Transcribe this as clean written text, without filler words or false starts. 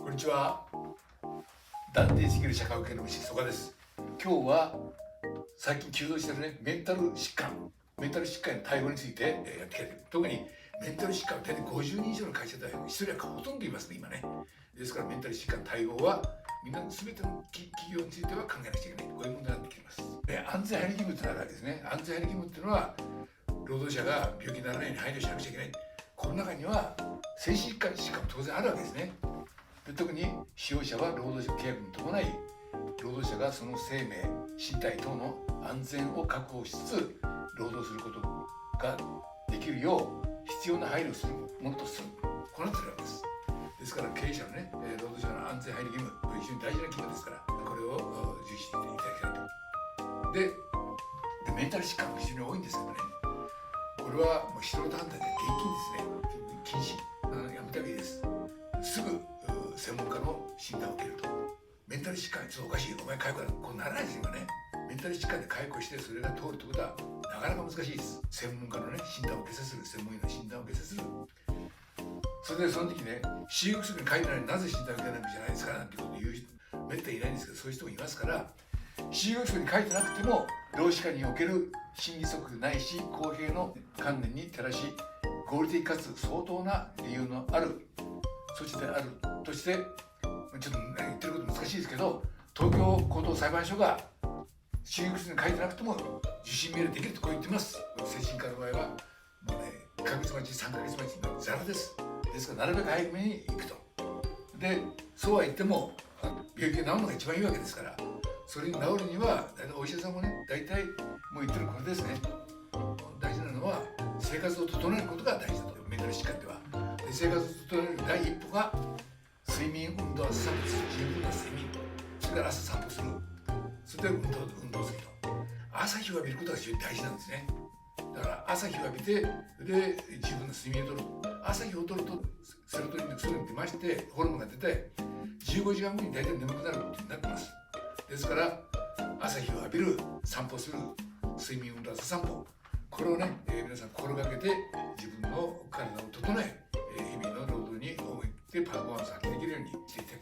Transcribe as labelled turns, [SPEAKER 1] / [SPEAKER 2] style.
[SPEAKER 1] こんにちは。断定式る社会保険の虫曽我です。今日は最近急増しているメンタル疾患への対応についてやっていきたいと。特にメンタル疾患は大体50人以上の会社で1人はほとんどいますね、今ね。ですからメンタル疾患対応はみんな全ての企業については考えなくちゃいけない、こういう問題になってきます。安全配慮義務となるわけですね。安全配慮義務っていうのは労働者が病気にならないように配慮しなくちゃいけない。この中には精神疾患も当然あるわけですね。で、特に使用者は労働者契約に伴い、労働者がその生命、身体等の安全を確保しつつ労働することができるよう必要な配慮をするものとする、こうなっているわけです。ですから経営者の労働者の安全配慮義務、これ非常に大事な義務ですから、これを重視していただきたいと。でメンタル疾患が非常に多いんですけどね、これはもう素人判断で厳禁ですね。禁止、やめた方がいいです。すぐ専門家の診断を受けると。メンタル疾患、ちょっとおかしい、お前解雇だ、こうならないですよね。メンタル疾患で解雇してそれが通るということはなかなか難しいです。専門家の診断を受けさせる、専門医の診断を受けさせる。それでその時使用薬に書いてないのになぜ診断を受けないわけじゃないですかなんてことを言う人めったにいないんですけど、そういう人もいますから、使用薬に書いてなくても労使間における審議則ないし公平の観念に照らし、合理的かつ相当な理由のある措置であるとして、ちょっと言ってること難しいですけど、東京高等裁判所が使用薬に書いてなくても受診命令できるとこう言ってます。精神科の場合はもう1ヶ月待ち3ヶ月待ちにザラです。ですからなるべく早めに行くと。でそうは言っても病気が治るのが一番いいわけですから、それに治るにはお医者さんも大体もう言ってるこれですね。大事なのは生活を整えることが大事だと。メンタル疾患では生活を整える第一歩が睡眠、運動、朝散歩する、十分な睡眠、それから朝散歩する、それで運動すると。朝日を浴びることが非常に大事なんですね。だから朝日を浴びて、で十分な睡眠をとる。朝日をとるとセロトニンがそういうのに出まして、ホルモンが出て15時間後に大体眠くなることになってます。ですから朝日を浴びる、散歩する、睡眠、運動、朝散歩、これを皆さん心がけて自分の体を整え、日々の労働に思い切ってパフォーマンスを発揮できるようにしていただきたい。